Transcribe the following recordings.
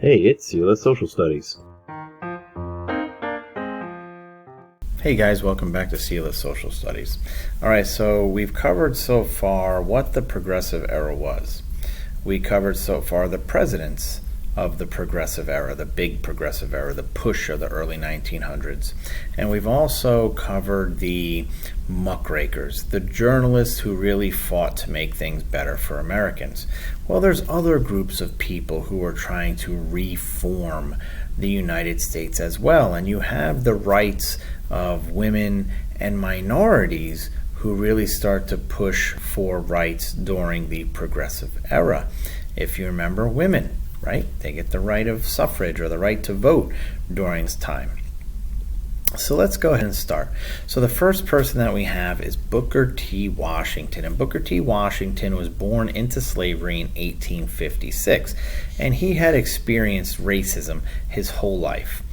Hey, it's Sela Social Studies. Hey guys, welcome back to Sela Social Studies. Alright, so we've covered so far what the Progressive Era was. We covered so far the presidents of the Progressive Era, the big Progressive Era, the push of the early 1900s. And we've also covered the muckrakers, the journalists who really fought to make things better for Americans. Well, there's other groups of people who are trying to reform the United States as well. And you have the rights of women and minorities who really start to push for rights during the Progressive Era. If you remember, women, right? They get the right of suffrage or the right to vote during this time. So let's go ahead and start. So the first person that we have is Booker T. Washington. And Booker T. Washington was born into slavery in 1856. And he had experienced racism his whole life.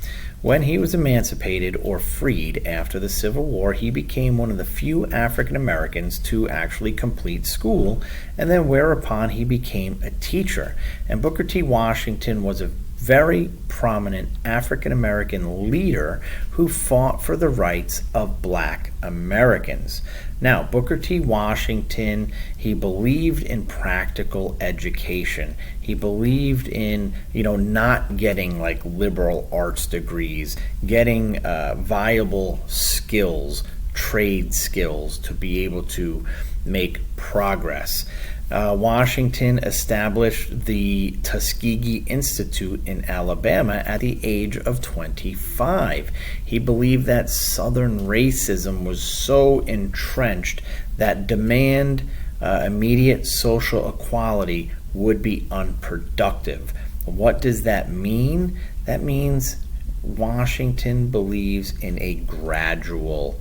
When he was emancipated or freed after the Civil War, he became one of the few African Americans to actually complete school, and then whereupon he became a teacher. And Booker T. Washington was a very prominent African American leader who fought for the rights of black Americans. Now, Booker T. Washington, he believed in practical education. He believed in, not getting like liberal arts degrees, getting viable skills, trade skills to be able to make progress. Washington established the Tuskegee Institute in Alabama at the age of 25. He believed that Southern racism was so entrenched that demand immediate social equality would be unproductive. What does that mean? That means Washington believes in a gradual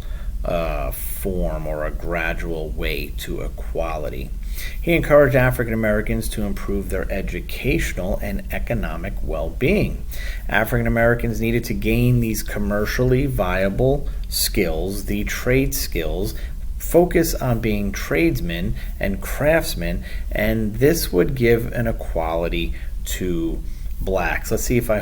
form or a gradual way to equality. He encouraged African Americans to improve their educational and economic well-being. African Americans needed to gain these commercially viable skills, the trade skills, focus on being tradesmen and craftsmen, and this would give an equality to blacks. Let's see if I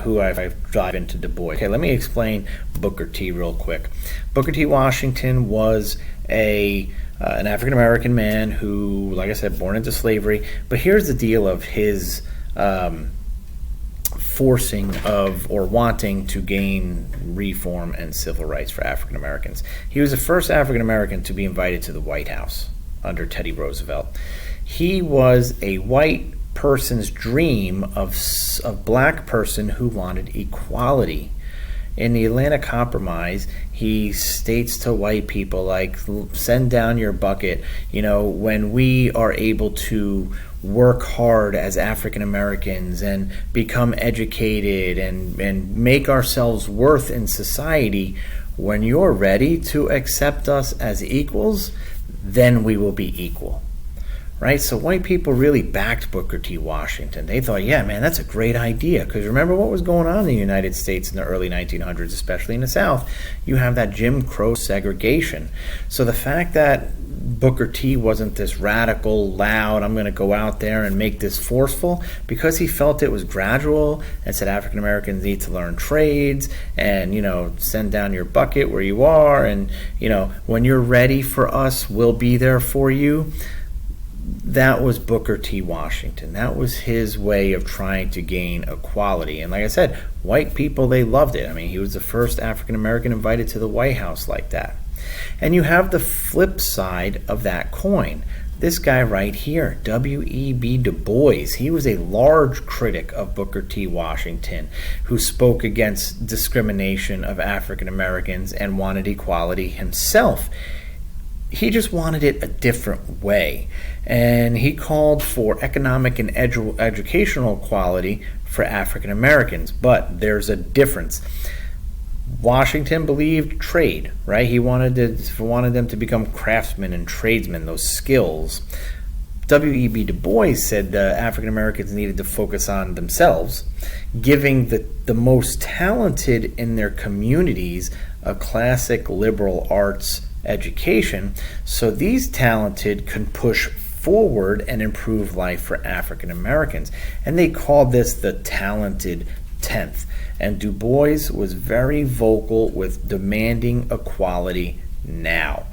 dive into Du Bois. Okay, let me explain Booker T real quick. Booker T. Washington was an African American man who, like I said, born into slavery. But here's the deal of his forcing of or wanting to gain reform and civil rights for African Americans. He was the first African American to be invited to the White House under Teddy Roosevelt. He was a white person's dream of a black person who wanted equality. In the Atlanta Compromise, he states to white people, like, send down your bucket. When we are able to work hard as African Americans and become educated and make ourselves worth in society, when you're ready to accept us as equals, then we will be equal. Right? So white people really backed Booker T. Washington. They thought, yeah, man, that's a great idea. Because remember what was going on in the United States in the early 1900s, especially in the South. You have that Jim Crow segregation. So the fact that Booker T. wasn't this radical, loud, I'm going to go out there and make this forceful, because he felt it was gradual and said African Americans need to learn trades and, send down your bucket where you are. And, when you're ready for us, we'll be there for you. That was Booker T. Washington. That was his way of trying to gain equality. And like I said, white people, they loved it. I mean, he was the first African American invited to the White House like that. And you have the flip side of that coin. This guy right here, W.E.B. Du Bois, he was a large critic of Booker T. Washington, who spoke against discrimination of African Americans and wanted equality himself. He just wanted it a different way. And he called for economic and educational equality for African Americans. But there's a difference. Washington believed trade, right? He wanted them to become craftsmen and tradesmen, those skills. W.E.B. Du Bois said the African Americans needed to focus on themselves, giving the most talented in their communities a classic liberal arts education, so these talented can push forward and improve life for African Americans. And they called this the talented 10th. And Du Bois was very vocal with demanding equality now.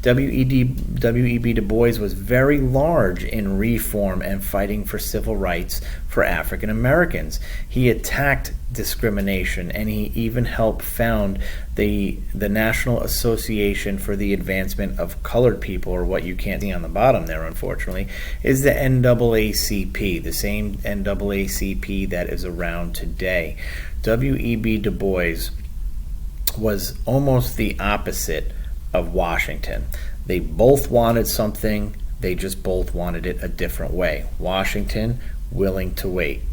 W.E.B. Du Bois was very large in reform and fighting for civil rights for African Americans. He attacked discrimination, and he even helped found the National Association for the Advancement of Colored People, or what you can't see on the bottom there, unfortunately, is the NAACP, the same NAACP that is around today. W.E.B. Du Bois was almost the opposite of Washington. They both wanted something, they just both wanted it a different way. Washington, willing to wait.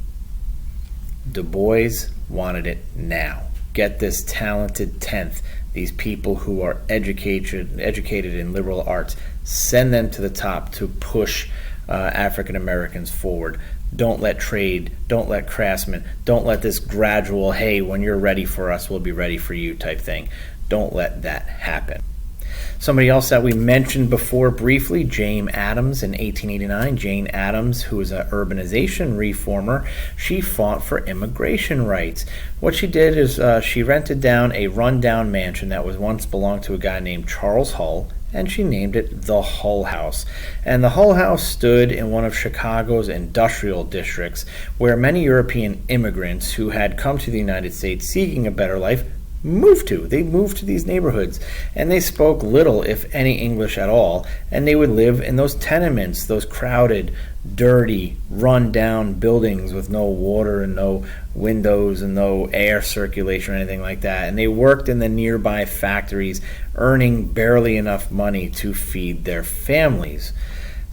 Du Bois wanted it now. Get this talented 10th, these people who are educated in liberal arts, send them to the top to push African Americans forward. Don't let trade, don't let craftsmen, don't let this gradual, hey, when you're ready for us, we'll be ready for you type thing. Don't let that happen. Somebody else that we mentioned before briefly, Jane Addams in 1889. Jane Addams, who was an urbanization reformer, she fought for immigration rights. What she did is she rented down a rundown mansion that was once belonged to a guy named Charles Hull, and she named it the Hull House. And the Hull House stood in one of Chicago's industrial districts, where many European immigrants who had come to the United States seeking a better life moved to. They moved to these neighborhoods, and they spoke little, if any, English at all, and they would live in those tenements, those crowded, dirty, run-down buildings with no water and no windows and no air circulation or anything like that. And they worked in the nearby factories, earning barely enough money to feed their families.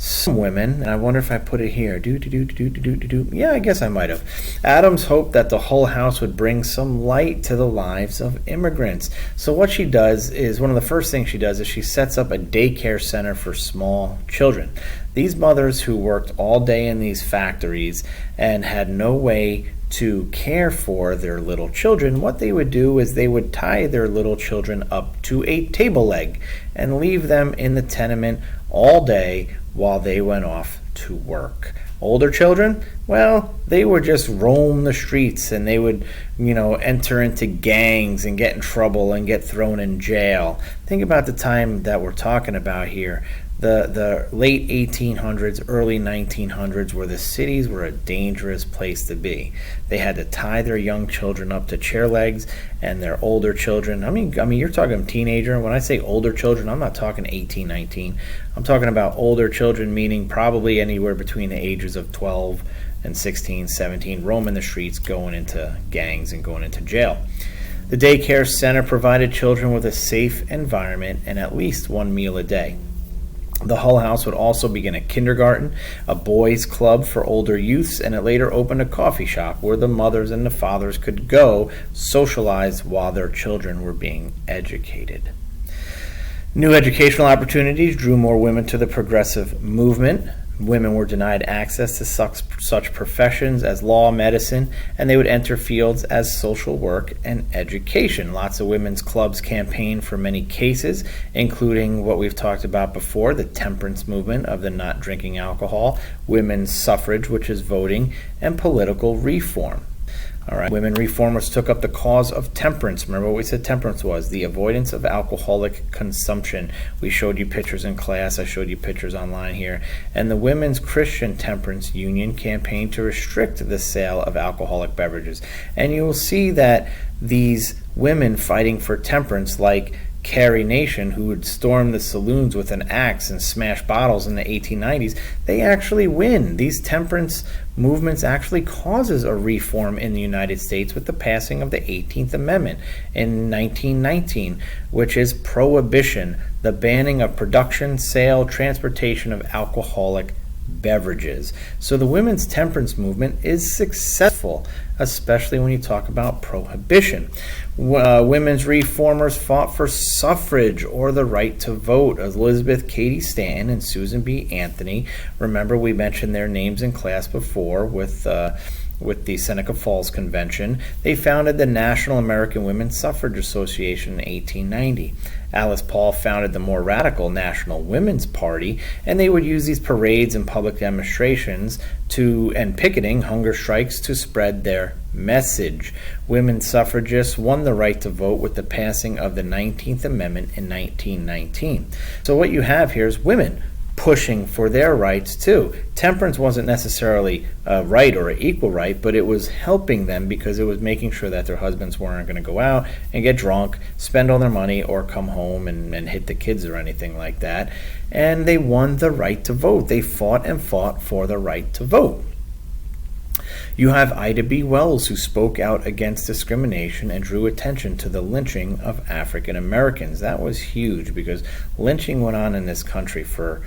Some women, and I wonder if I put it here, yeah, I guess I might have. Adams hoped that the Hull House would bring some light to the lives of immigrants. So what she does is, one of the first things she does is she sets up a daycare center for small children. These mothers who worked all day in these factories and had no way to care for their little children, what they would do is they would tie their little children up to a table leg and leave them in the tenement all day while they went off to work. Older children, well, they would just roam the streets, and they would, enter into gangs and get in trouble and get thrown in jail. Think about the time that we're talking about here. The late 1800s, early 1900s, where the cities were a dangerous place to be. They had to tie their young children up to chair legs, and their older children, I mean, you're talking teenager. When I say older children, I'm not talking 18, 19. I'm talking about older children, meaning probably anywhere between the ages of 12 and 16, 17, roaming the streets, going into gangs and going into jail. The daycare center provided children with a safe environment and at least one meal a day. The Hull House would also begin a kindergarten, a boys' club for older youths, and it later opened a coffee shop where the mothers and the fathers could go socialize while their children were being educated. New educational opportunities drew more women to the progressive movement. Women were denied access to such professions as law, medicine, and they would enter fields as social work and education. Lots of women's clubs campaigned for many cases, including what we've talked about before, the temperance movement of the not drinking alcohol, women's suffrage, which is voting, and political reform. All right. Women reformers took up the cause of temperance. Remember what we said temperance was? The avoidance of alcoholic consumption. We showed you pictures in class. I showed you pictures online here. And the Women's Christian Temperance Union campaigned to restrict the sale of alcoholic beverages. And you will see that these women fighting for temperance, like Carrie Nation, who would storm the saloons with an axe and smash bottles in the 1890s, they actually win. These temperance movements actually causes a reform in the United States with the passing of the 18th Amendment in 1919, which is prohibition, the banning of production, sale, transportation of alcoholic beverages. So the women's temperance movement is successful, especially when you talk about prohibition. Women's reformers fought for suffrage, or the right to vote. Elizabeth Cady Stanton and Susan B. Anthony. Remember, we mentioned their names in class before with with the Seneca Falls Convention, they founded the National American Women's Suffrage Association in 1890. Alice Paul founded the more radical National Women's Party, and they would use these parades and public demonstrations and picketing, hunger strikes, to spread their message. Women suffragists won the right to vote with the passing of the 19th Amendment in 1919. So what you have here is women pushing for their rights too. Temperance wasn't necessarily a right or an equal right, but it was helping them because it was making sure that their husbands weren't going to go out and get drunk, spend all their money, or come home and hit the kids or anything like that. And they won the right to vote. They fought and fought for the right to vote. You have Ida B. Wells, who spoke out against discrimination and drew attention to the lynching of African Americans. That was huge because lynching went on in this country for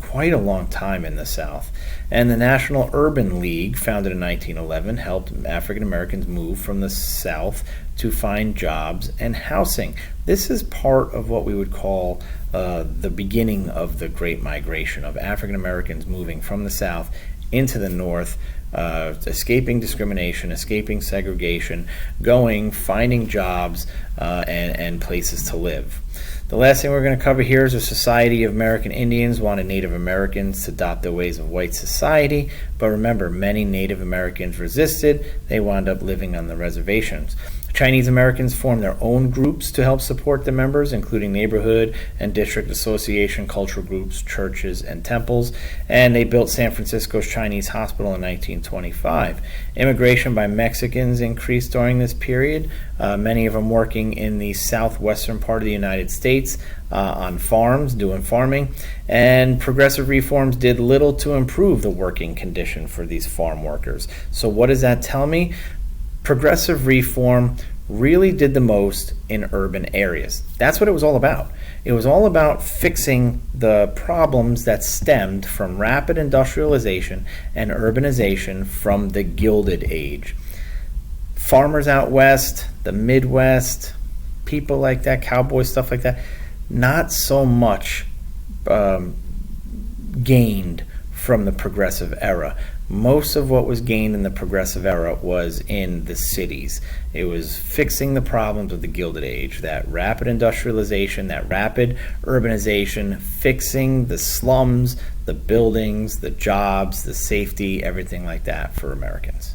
quite a long time in the South. And the National Urban League, founded in 1911, helped African Americans move from the South to find jobs and housing. This is part of what we would call the beginning of the Great Migration, of African Americans moving from the South into the North, escaping discrimination, escaping segregation, finding jobs, and places to live. The last thing we're going to cover here is the Society of American Indians wanted Native Americans to adopt the ways of white society, but remember, many Native Americans resisted. They wound up living on the reservations. Chinese Americans formed their own groups to help support the members, including neighborhood and district association, cultural groups, churches, and temples, and they built San Francisco's Chinese Hospital in 1925. Immigration by Mexicans increased during this period, many of them working in the southwestern part of the United States on farms, doing farming, and progressive reforms did little to improve the working condition for these farm workers. So what does that tell me? Progressive reform really did the most in urban areas. That's what it was all about. It was all about fixing the problems that stemmed from rapid industrialization and urbanization from the Gilded Age. Farmers out west, the Midwest, people like that, cowboys, stuff like that, not so much gained from the progressive era. Most of what was gained in the progressive era was in the cities. It was fixing the problems of the Gilded Age, that rapid industrialization, that rapid urbanization, fixing the slums, the buildings, the jobs, the safety, everything like that for Americans.